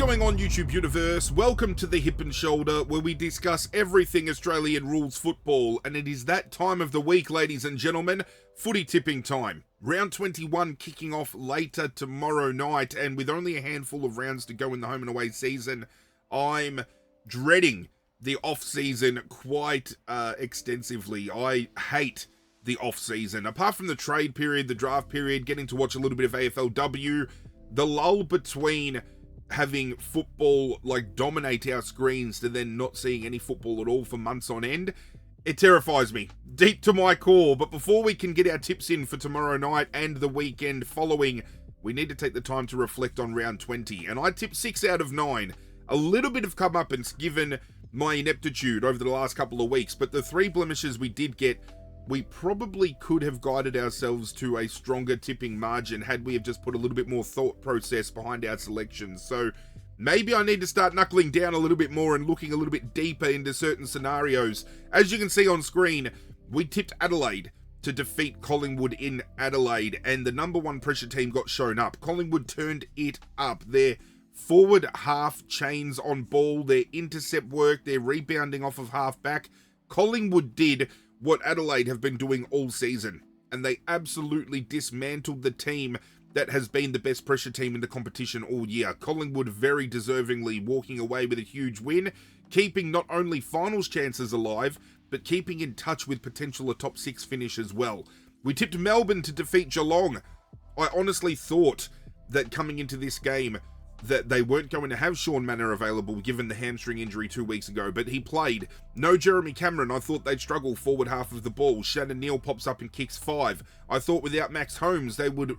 going on, YouTube universe? Welcome to the Hip and Shoulder, where we discuss everything Australian rules football, and it is that time of the week, ladies and gentlemen, footy tipping time. Round 21 kicking off later tomorrow night, and with only a handful of rounds to go in the home and away season, I'm dreading the off-season quite extensively. I hate the off-season. Apart from the trade period, the draft period, getting to watch a little bit of AFLW, the lull between having football dominate our screens to then not seeing any football at all for months on end, it terrifies me deep to my core. But before we can get our tips in for tomorrow night and the weekend following, we need to take the time to reflect on round 20. And I tipped 6 out of 9. A little bit of comeuppance given my ineptitude over the last couple of weeks, but the 3 blemishes we did get, we probably could have guided ourselves to a stronger tipping margin had we have just put a little bit more thought process behind our selections. So maybe I need to start knuckling down a little bit more and looking a little bit deeper into certain scenarios. As you can see on screen, we tipped Adelaide to defeat Collingwood in Adelaide, and the number 1 pressure team got shown up. Collingwood turned it up. Their forward half chains on ball, their intercept work, their rebounding off of half back. Collingwood did what Adelaide have been doing all season, and they absolutely dismantled the team that has been the best pressure team in the competition all year. Collingwood very deservingly walking away with a huge win, keeping not only finals chances alive, but keeping in touch with potential a top 6 finish as well. We tipped Melbourne to defeat Geelong. I honestly thought that coming into this game that they weren't going to have Sean Manor available given the hamstring injury 2 weeks ago, but he played. No Jeremy Cameron. I thought they'd struggle forward half of the ball. Shannon Neal pops up and kicks 5. I thought without Max Holmes they would,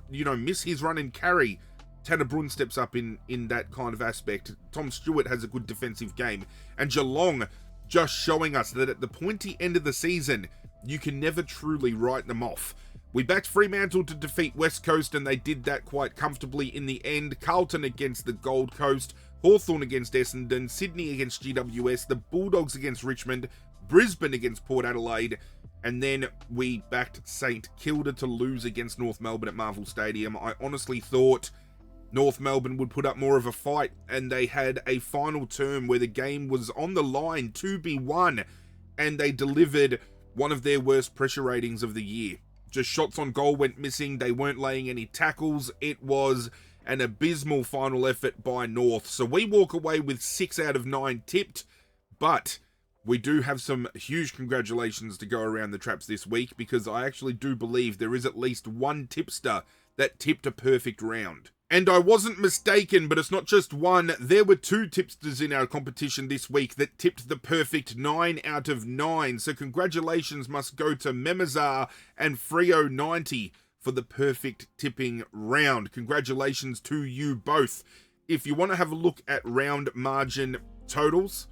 miss his run and carry. Tanner Brun steps up in that kind of aspect. Tom Stewart has a good defensive game. And Geelong just showing us that at the pointy end of the season, you can never truly write them off. We backed Fremantle to defeat West Coast, and they did that quite comfortably in the end. Carlton against the Gold Coast, Hawthorn against Essendon, Sydney against GWS, the Bulldogs against Richmond, Brisbane against Port Adelaide, and then we backed St Kilda to lose against North Melbourne at Marvel Stadium. I honestly thought North Melbourne would put up more of a fight, and they had a final term where the game was on the line to be won, and they delivered one of their worst pressure ratings of the year. Just shots on goal went missing. They weren't laying any tackles. It was an abysmal final effort by North. So we walk away with 6 out of 9 tipped, but we do have some huge congratulations to go around the traps this week, because I actually do believe there is at least one tipster that tipped a perfect round. And I wasn't mistaken, but it's not just one. There were 2 tipsters in our competition this week that tipped the perfect 9 out of 9. So congratulations must go to Memazar and Frio90 for the perfect tipping round. Congratulations to you both. If you want to have a look at round margin totals,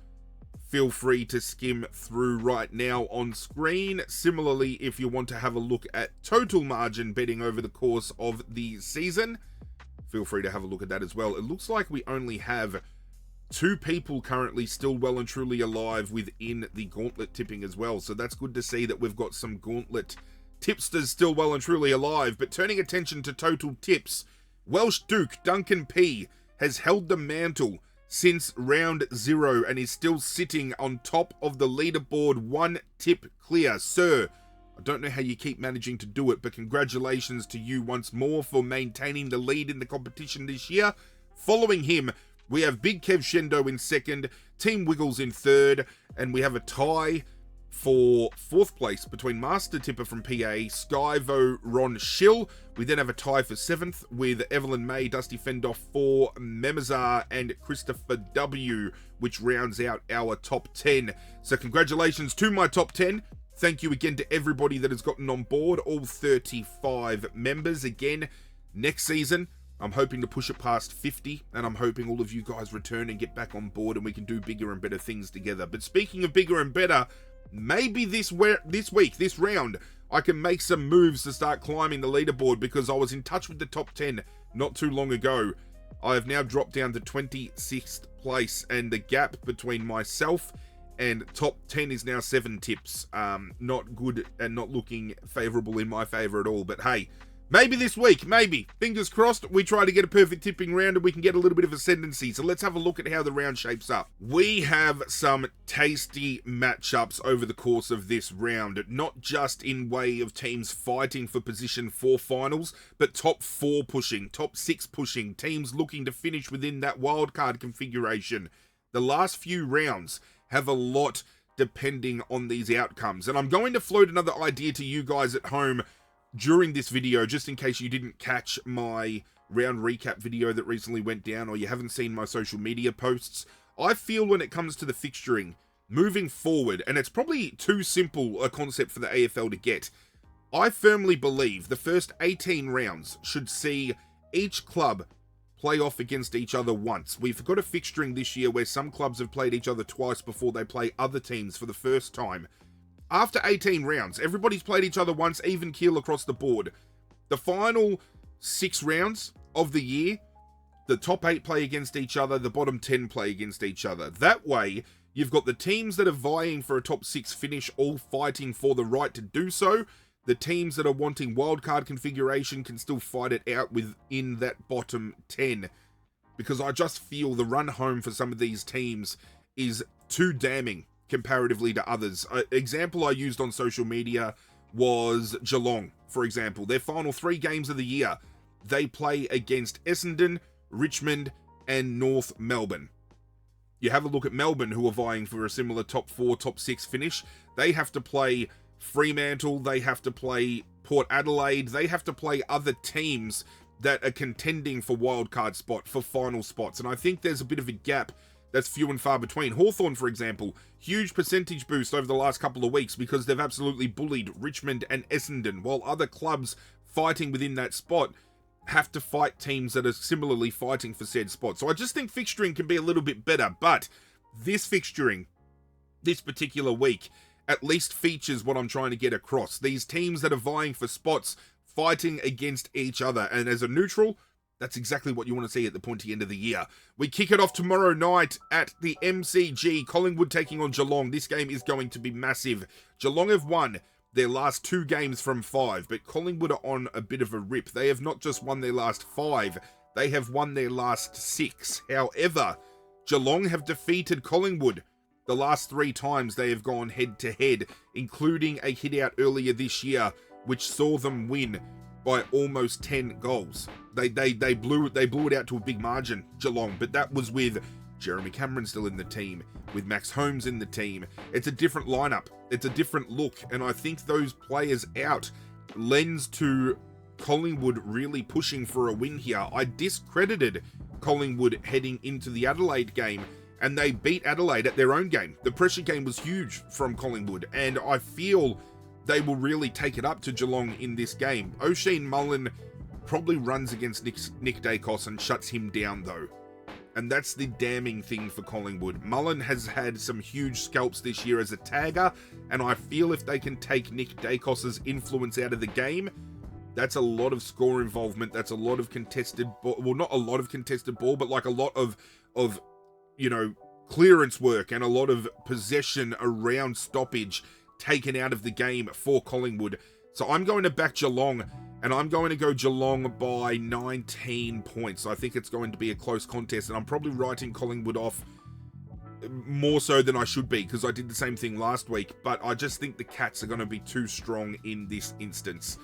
feel free to skim through right now on screen. Similarly, if you want to have a look at total margin betting over the course of the season, feel free to have a look at that as well. It looks like we only have 2 people currently still well and truly alive within the gauntlet tipping as well. So that's good to see that we've got some gauntlet tipsters still well and truly alive. But turning attention to total tips, Welsh Duke Duncan P has held the mantle since round 0 and is still sitting on top of the leaderboard, 1 tip clear. Sir, I don't know how you keep managing to do it, but congratulations to you once more for maintaining the lead in the competition this year. Following him, we have Big Kev Shendo in 2nd, Team Wiggles in 3rd, and we have a tie for 4th place between Master Tipper from PA, Skyvo Ron Schill. We then have a tie for 7th with Evelyn May, Dusty Fendoff for Memazar, and Christopher W, which rounds out our top 10. So congratulations to my top 10. Thank you again to everybody that has gotten on board, all 35 members. Again, next season, I'm hoping to push it past 50, and I'm hoping all of you guys return and get back on board and we can do bigger and better things together. But speaking of bigger and better, maybe this round, I can make some moves to start climbing the leaderboard, because I was in touch with the top 10 not too long ago. I have now dropped down to 26th place, and the gap between myself and top 10 is now 7 tips. Not good and not looking favourable in my favour at all. But hey, Maybe this week, maybe. Fingers crossed, we try to get a perfect tipping round and we can get a little bit of ascendancy. So let's have a look at how the round shapes up. We have some tasty matchups over the course of this round, not just in way of teams fighting for position for finals, but top 4 pushing, top 6 pushing, teams looking to finish within that wildcard configuration. The last few rounds have a lot depending on these outcomes. And I'm going to float another idea to you guys at home during this video, just in case you didn't catch my round recap video that recently went down, or you haven't seen my social media posts. I feel when it comes to the fixturing, moving forward, and it's probably too simple a concept for the AFL to get, I firmly believe the first 18 rounds should see each club play off against each other once. We've got a fixturing this year where some clubs have played each other twice before they play other teams for the first time. After 18 rounds, everybody's played each other once, even keel across the board. The final 6 rounds of the year, the top 8 play against each other, the bottom 10 play against each other. That way, you've got the teams that are vying for a top 6 finish all fighting for the right to do so. The teams that are wanting wildcard configuration can still fight it out within that bottom 10. Because I just feel the run home for some of these teams is too damning comparatively to others. An example I used on social media was Geelong, for example. Their final 3 games of the year, they play against Essendon, Richmond, and North Melbourne. You have a look at Melbourne, who are vying for a similar top 4, top 6 finish. They have to play Fremantle, they have to play Port Adelaide, they have to play other teams that are contending for wildcard spot, for final spots. And I think there's a bit of a gap that's few and far between. Hawthorn, for example, huge percentage boost over the last couple of weeks because they've absolutely bullied Richmond and Essendon, while other clubs fighting within that spot have to fight teams that are similarly fighting for said spot. So I just think fixturing can be a little bit better, but this fixturing, this particular week, at least features what I'm trying to get across. These teams that are vying for spots, fighting against each other, and as a neutral, that's exactly what you want to see at the pointy end of the year. We kick it off tomorrow night at the MCG. Collingwood taking on Geelong. This game is going to be massive. Geelong have won their last 2 games from 5, but Collingwood are on a bit of a rip. They have not just won their last 5, they have won their last 6. However, Geelong have defeated Collingwood the last 3 times they have gone head-to-head, including a hit-out earlier this year, which saw them win by almost 10 goals. They blew it out to a big margin, Geelong, but that was with Jeremy Cameron still in the team, with Max Holmes in the team. It's a different lineup, it's a different look, and I think those players out lends to Collingwood really pushing for a win here. I discredited Collingwood heading into the Adelaide game, and they beat Adelaide at their own game. The pressure game was huge from Collingwood, and I feel they will really take it up to Geelong in this game. O'Shane Mullen probably runs against Nick Dacos and shuts him down, though. And that's the damning thing for Collingwood. Mullen has had some huge scalps this year as a tagger, and I feel if they can take Nick Dacos' influence out of the game, that's a lot of score involvement, that's a lot of contested ball, well, not a lot of contested ball, but like a lot of you know, clearance work and a lot of possession around stoppage taken out of the game for Collingwood. So I'm going to back Geelong, and I'm going to go Geelong by 19 points. I think it's going to be a close contest, and I'm probably writing Collingwood off more so than I should be, because I did the same thing last week, but I just think the Cats are going to be too strong in this instance.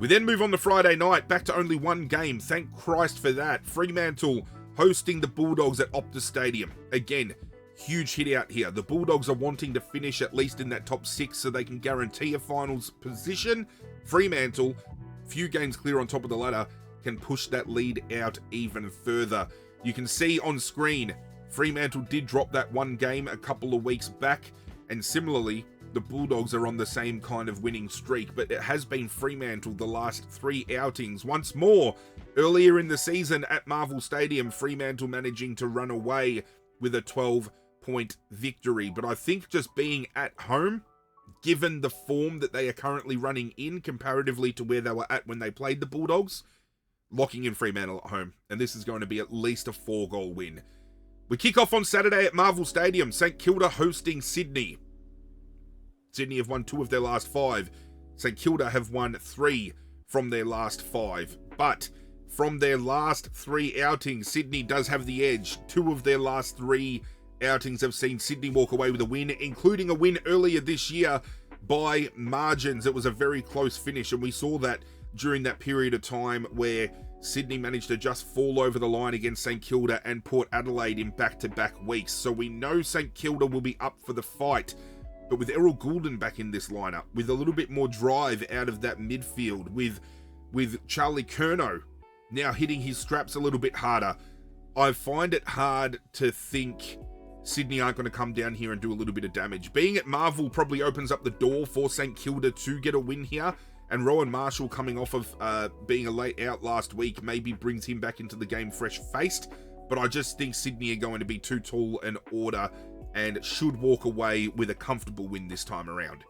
We then move on to Friday night, back to only 1 game. Thank Christ for that. Fremantle hosting the Bulldogs at Optus Stadium. Again, huge hit out here. The Bulldogs are wanting to finish at least in that top 6 so they can guarantee a finals position. Fremantle, few games clear on top of the ladder, can push that lead out even further. You can see on screen, Fremantle did drop that 1 game a couple of weeks back, and similarly, the Bulldogs are on the same kind of winning streak, but it has been Fremantle the last 3 outings. Once more, earlier in the season at Marvel Stadium, Fremantle managing to run away with a 12-point victory. But I think just being at home, given the form that they are currently running in comparatively to where they were at when they played the Bulldogs, locking in Fremantle at home. And this is going to be at least a 4-goal win. We kick off on Saturday at Marvel Stadium. St Kilda hosting Sydney. Sydney have won 2 of their last 5. St Kilda have won 3 from their last 5. But from their last 3 outings, Sydney does have the edge. 2 of their last 3 outings have seen Sydney walk away with a win, including a win earlier this year by margins. It was a very close finish, and we saw that during that period of time where Sydney managed to just fall over the line against St Kilda and Port Adelaide in back-to-back weeks. So we know St Kilda will be up for the fight. But with Errol Goulden back in this lineup, with a little bit more drive out of that midfield, with Charlie Curnow now hitting his straps a little bit harder, I find it hard to think Sydney aren't going to come down here and do a little bit of damage. Being at Marvel probably opens up the door for St Kilda to get a win here, and Rowan Marshall coming off of being a late out last week maybe brings him back into the game fresh-faced, but I just think Sydney are going to be too tall an order and should walk away with a comfortable win this time around.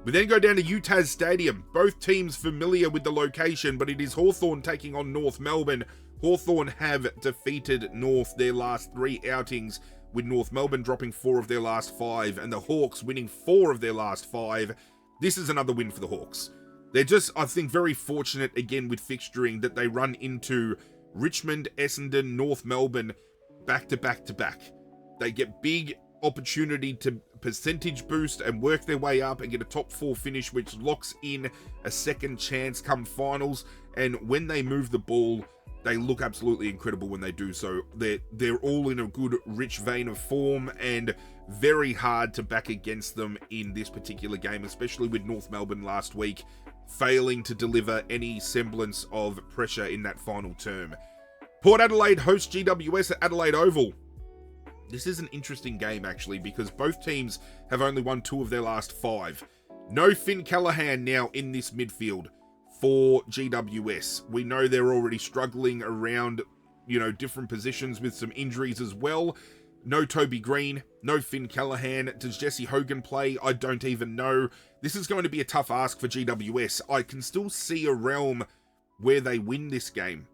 We then go down to UTAS Stadium. Both teams familiar with the location, but it is Hawthorn taking on North Melbourne. Hawthorn have defeated North their last 3 outings, with North Melbourne dropping 4 of their last 5, and the Hawks winning 4 of their last 5. This is another win for the Hawks. They're just, I think, very fortunate again with fixturing that they run into Richmond, Essendon, North Melbourne back to back to back. They get big opportunity to percentage boost and work their way up and get a top 4 finish, which locks in a second chance come finals. And when they move the ball, they look absolutely incredible when they do so. They're all in a good, rich vein of form, and very hard to back against them in this particular game, especially with North Melbourne last week failing to deliver any semblance of pressure in that final term. Port Adelaide host GWS at Adelaide Oval. This is an interesting game, actually, because both teams have only won 2 of their last 5. No Finn Callaghan now in this midfield for GWS. We know they're already struggling around, different positions with some injuries as well. No Toby Green, no Finn Callaghan. Does Jesse Hogan play? I don't even know. This is going to be a tough ask for GWS. I can still see a realm where they win this game,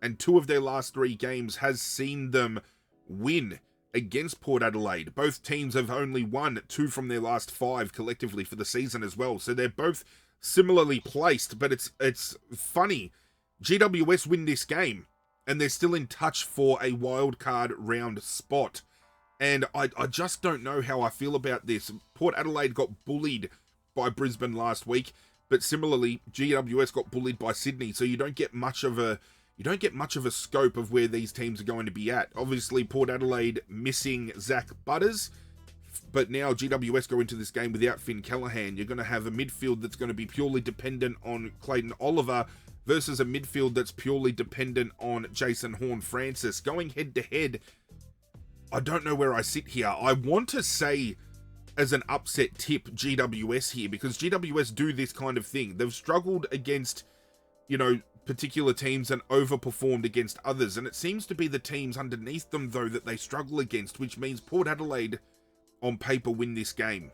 and 2 of their last 3 games has seen them win against Port Adelaide. Both teams have only won 2 from their last 5 collectively for the season as well, so they're both similarly placed, but it's funny. GWS win this game, and they're still in touch for a wildcard round spot. And I just don't know how I feel about this. Port Adelaide got bullied by Brisbane last week, but similarly, GWS got bullied by Sydney, so you don't get much of a scope of where these teams are going to be at. Obviously, Port Adelaide missing Zach Butters, but now GWS go into this game without Finn Callaghan. You're going to have a midfield that's going to be purely dependent on Clayton Oliver versus a midfield that's purely dependent on Jason Horne-Francis. Going head-to-head, I don't know where I sit here. I want to say, as an upset tip, GWS here, because GWS do this kind of thing. They've struggled against, particular teams and overperformed against others, and it seems to be the teams underneath them, though, that they struggle against, which means Port Adelaide, on paper, win this game.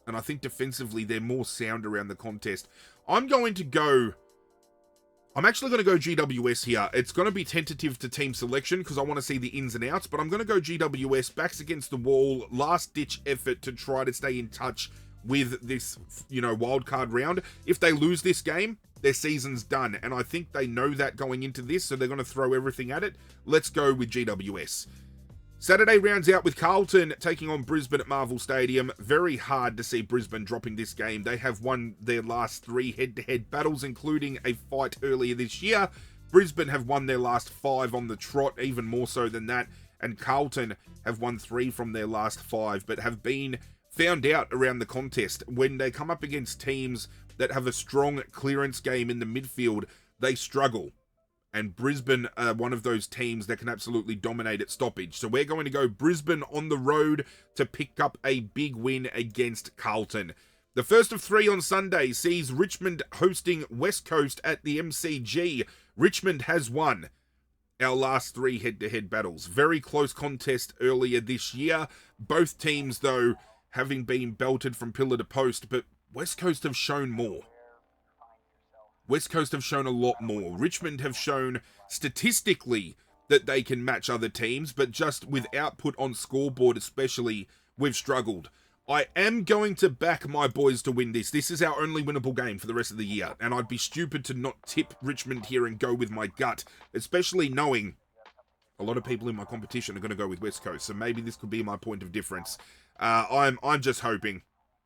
And I think defensively, they're more sound around the contest. I'm actually going to go GWS here. It's going to be tentative to team selection because I want to see the ins and outs, but I'm going to go GWS, backs against the wall, last-ditch effort to try to stay in touch with this, wildcard round. If they lose this game, their season's done, and I think they know that going into this, so they're going to throw everything at it. Let's go with GWS. Saturday rounds out with Carlton taking on Brisbane at Marvel Stadium. Very hard to see Brisbane dropping this game. They have won their last 3 head-to-head battles, including a fight earlier this year. Brisbane have won their last 5 on the trot, even more so than that. And Carlton have won 3 from their last 5, but have been found out around the contest. When they come up against teams that have a strong clearance game in the midfield, they struggle. And Brisbane are one of those teams that can absolutely dominate at stoppage. So we're going to go Brisbane on the road to pick up a big win against Carlton. The first of 3 on Sunday sees Richmond hosting West Coast at the MCG. Richmond has won our last 3 head-to-head battles. Very close contest earlier this year. Both teams, though, having been belted from pillar to post, but West Coast have shown more. West Coast have shown a lot more. Richmond have shown statistically that they can match other teams, but just with output on scoreboard especially, we've struggled. I am going to back my boys to win this. This is our only winnable game for the rest of the year, and I'd be stupid to not tip Richmond here and go with my gut, especially knowing a lot of people in my competition are going to go with West Coast, so maybe this could be my point of difference. I'm just hoping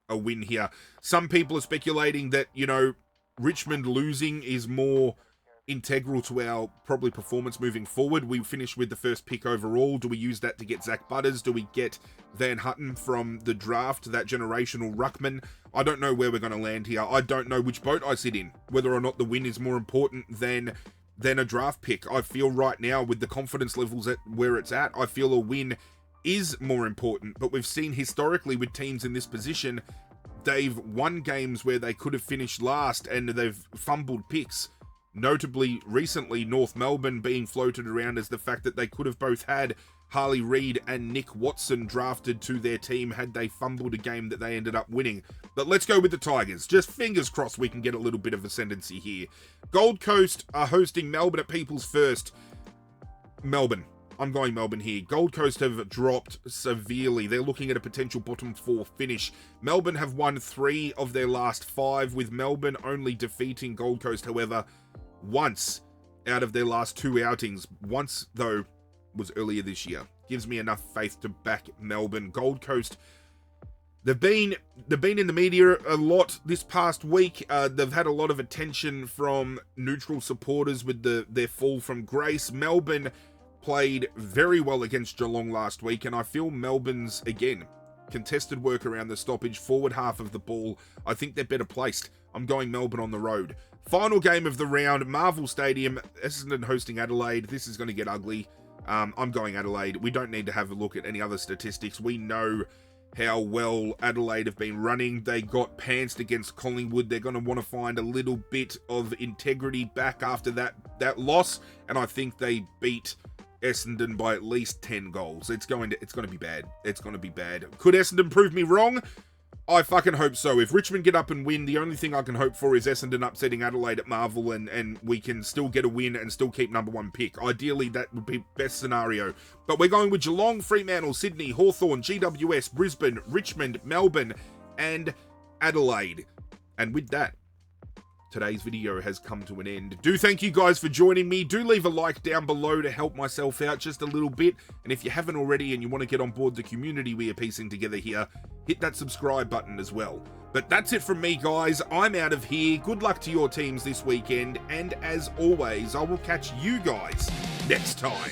a win here. Some people are speculating that, you know, Richmond losing is more integral to our probably performance moving forward. We finished with the first pick overall. Do we use that to get Zach Butters? Do we get Van Hutton from the draft, that generational ruckman? I don't know where we're going to land here. I don't know which boat I sit in, whether or not the win is more important than a draft pick. I feel right now, with the confidence levels at where it's at, I feel a win is more important. But we've seen historically with teams in this position, they've won games where they could have finished last and they've fumbled picks. Notably, recently, North Melbourne being floated around as the fact that they could have both had Harley Reid and Nick Watson drafted to their team had they fumbled a game that they ended up winning. But let's go with the Tigers. Just fingers crossed we can get a little bit of ascendancy here. Gold Coast are hosting Melbourne at People's First. Melbourne. I'm going Melbourne here. Gold Coast have dropped severely. They're looking at a potential bottom 4 finish. Melbourne have won 3 of their last 5, with Melbourne only defeating Gold Coast, however, once out of their last 2 outings. Once, though, was earlier this year. Gives me enough faith to back Melbourne. Gold Coast, they've been in the media a lot this past week. They've had a lot of attention from neutral supporters with their fall from grace. Melbourne played very well against Geelong last week, and I feel Melbourne's, again, contested work around the stoppage, forward half of the ball, I think they're better placed. I'm going Melbourne on the road. Final game of the round, Marvel Stadium, Essendon hosting Adelaide. This is going to get ugly. I'm going Adelaide. We don't need to have a look at any other statistics. We know how well Adelaide have been running. They got pantsed against Collingwood. They're going to want to find a little bit of integrity back after that loss, and I think they beat Essendon by at least 10 goals. It's going to be bad. It's going to be bad. Could Essendon prove me wrong? I fucking hope so. If Richmond get up and win, the only thing I can hope for is Essendon upsetting Adelaide at Marvel, and we can still get a win and still keep number 1 pick. Ideally, that would be best scenario. But we're going with Geelong, Fremantle, Sydney, Hawthorn, GWS, Brisbane, Richmond, Melbourne, and Adelaide. And with that, today's video has come to an end. Do thank you guys for joining me. Do leave a like down below to help myself out just a little bit. And if you haven't already and you want to get on board the community we are piecing together here, hit that subscribe button as well. But that's it from me, guys. I'm out of here. Good luck to your teams this weekend. And as always, I will catch you guys next time.